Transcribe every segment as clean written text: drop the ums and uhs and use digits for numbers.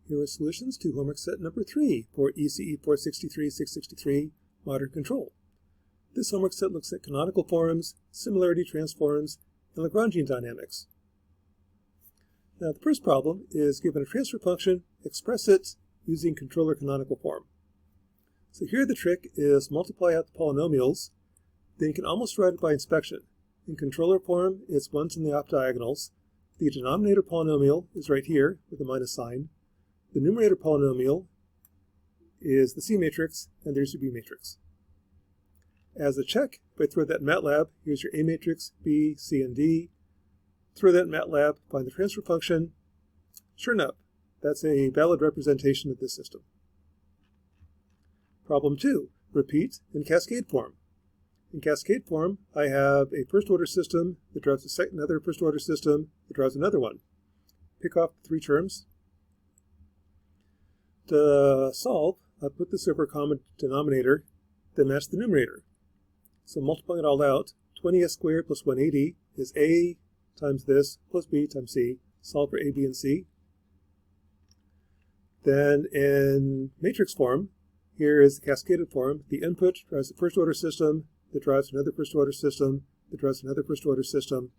Here are solutions to homework set number 3 for ECE 463-663 Modern Control. This homework set looks at canonical forms, similarity transforms, and LaGrangian dynamics. Now the first problem is given a transfer function, express it using controller canonical form. So here the trick is multiply out the polynomials, then you can almost write it by inspection. In controller form, it's ones in the off diagonals. The denominator polynomial is right here with a minus sign. The numerator polynomial is the C matrix, and there's your B matrix. As a check, if I throw that in MATLAB, here's your A matrix, B, C, and D. Throw that in MATLAB, find the transfer function. Sure enough, that's a valid representation of this system. Problem 2, repeat in cascade form. In cascade form, I have a first-order system that drives another first-order system that drives another one. Pick off the 3 terms. To solve, I put this over a common denominator, then match the numerator. So multiplying it all out, 20s squared plus 180 is A times this plus B times C. Solve for A, B, and C. Then in matrix form, here is the cascaded form. The input drives the first-order system that drives another first-order system that drives another first-order system.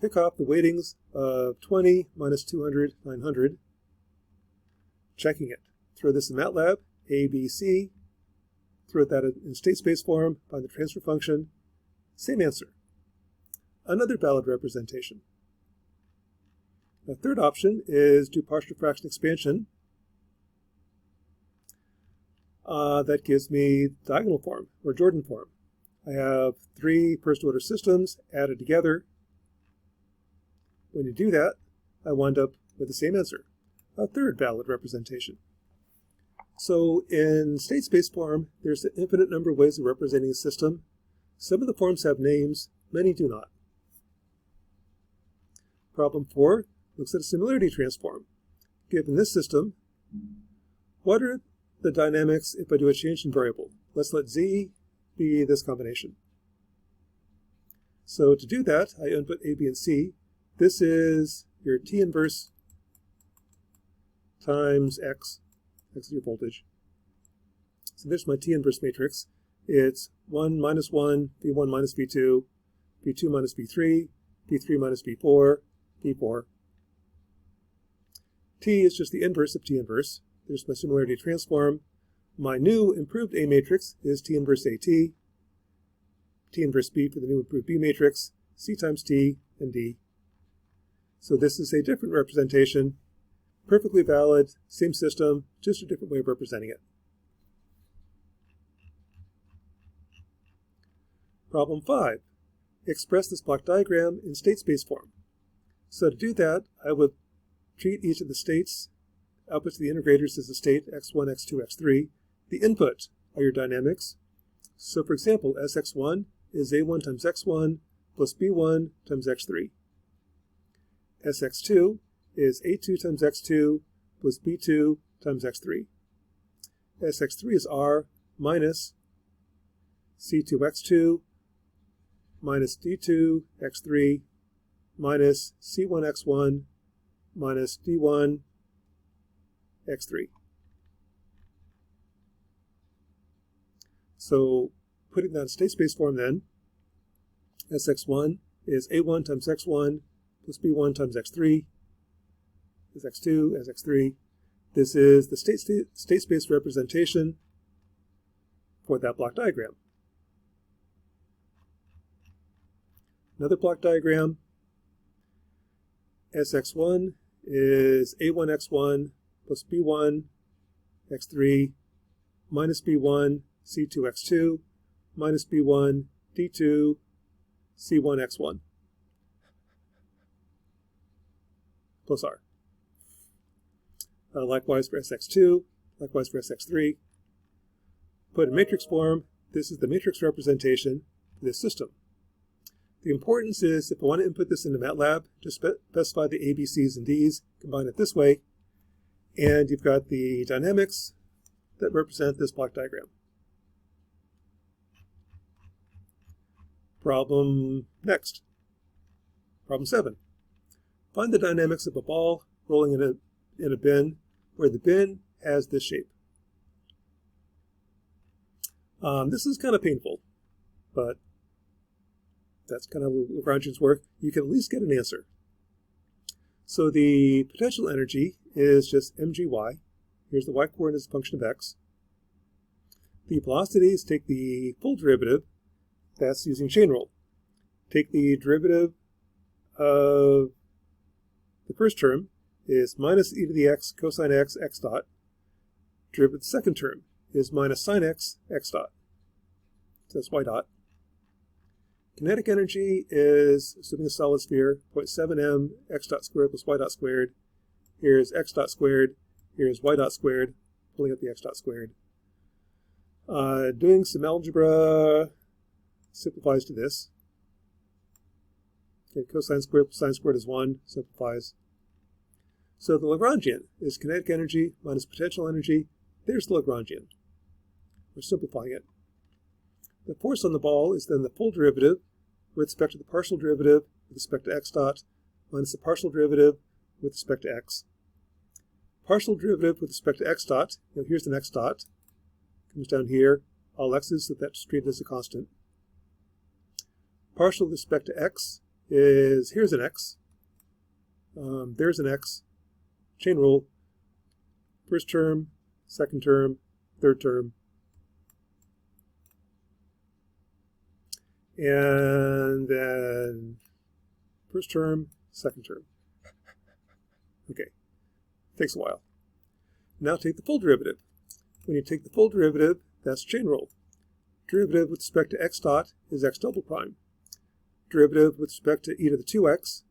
Pick off the weightings of 20 minus 200, 900. Checking it. Throw this in MATLAB, A, B, C. Throw that in state space form, find the transfer function. Same answer. Another valid representation. The third option is do partial fraction expansion. That gives me diagonal form, or Jordan form. I have 3 first-order systems added together. When you do that, I wind up with the same answer, a third valid representation. So in state space form, there's an infinite number of ways of representing a system. Some of the forms have names, many do not. Problem 4 looks at a similarity transform. Given this system, what are the dynamics if I do a change in variable? Let's let Z be this combination. So to do that, I input A, B, and C. This is your T inverse times X. X is your voltage. So there's my T inverse matrix. It's 1 minus 1, V1 minus V2, V2 minus V3, V3 minus V4, V4. T is just the inverse of T inverse. There's my similarity transform. My new improved A matrix is T inverse AT, T inverse B for the new improved B matrix, C times T, and D. So this is a different representation, perfectly valid, same system, just a different way of representing it. Problem 5. Express this block diagram in state space form. So to do that, I would treat each of the states, outputs to the integrators as a state x1, x2, x3. The input are your dynamics. So for example, Sx1 is A1 times x1 plus B1 times x3. Sx2 is A2 times x2 plus B2 times x3. Sx3 is R minus C2x2 minus D2 x3 minus C1x1 minus D1 x3. So putting that in state space form then, Sx1 is A1 times x1 plus B1 times x3 is x2 as x3. This is the state space representation for that block diagram. Another block diagram, Sx1 is A1 x1 plus B1 x3 minus B1 C2 x2 minus B1 D2 C1 x1 plus R. Likewise for Sx2, likewise for Sx3. Put in matrix form, this is the matrix representation for this system. The importance is if I want to input this into MATLAB, just specify the A, B, C's, and D's, combine it this way, and you've got the dynamics that represent this block diagram. Problem next. Problem 7. Find the dynamics of a ball rolling in a bin where the bin has this shape. This is kind of painful, but that's kind of how Lagrangians work. You can at least get an answer. So the potential energy is just mgy. Here's the y coordinate as a function of x. The velocities take the full derivative. That's using chain rule. Take the derivative of the first term is minus e to the x cosine x, x dot. Derivative of the second term is minus sine x, x dot. So that's y dot. Kinetic energy is, assuming a solid sphere, 0.7 m x dot squared plus y dot squared. Here's x dot squared. Here's y dot squared. Pulling up the x dot squared. Doing some algebra simplifies to this. Okay, cosine squared plus sine squared is 1. Simplifies. So the Lagrangian is kinetic energy minus potential energy. There's the Lagrangian. We're simplifying it. The force on the ball is then the full derivative with respect to the partial derivative with respect to x dot minus the partial derivative with respect to x. Partial derivative with respect to x dot, here's an x dot, comes down here, all x's, so that's treated as a constant. Partial with respect to x is, here's an x, there's an x, chain rule, first term, second term, third term, and then first term, second term. Okay, takes a while. Now take the full derivative. When you take the full derivative, that's chain rule. Derivative with respect to x dot is x double prime. Derivative with respect to e to the 2x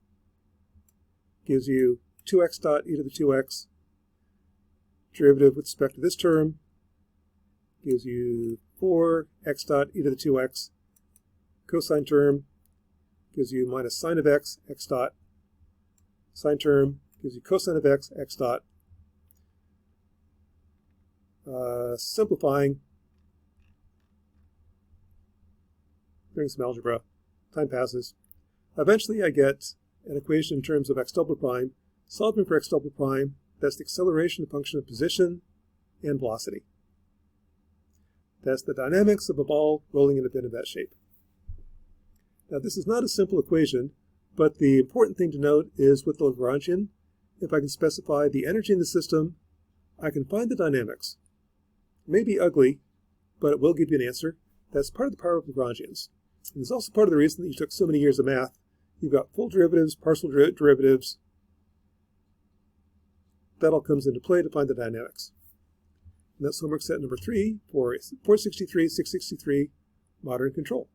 gives you 2x dot e to the 2x. Derivative with respect to this term gives you 4x dot e to the 2x. Cosine term gives you minus sine of x, x dot. Sine term gives you cosine of x, x dot. Simplifying, doing some algebra, time passes. Eventually I get an equation in terms of x double prime. Solving for x double prime, that's the acceleration function of position and velocity. That's the dynamics of a ball rolling in a bin of that shape. Now this is not a simple equation, but the important thing to note is with the Lagrangian, if I can specify the energy in the system, I can find the dynamics. It may be ugly, but it will give you an answer. That's part of the power of Lagrangians. And it's also part of the reason that you took so many years of math. You've got full derivatives, partial derivatives. That all comes into play to find the dynamics. And that's homework set number 3 for 463, 663, modern control.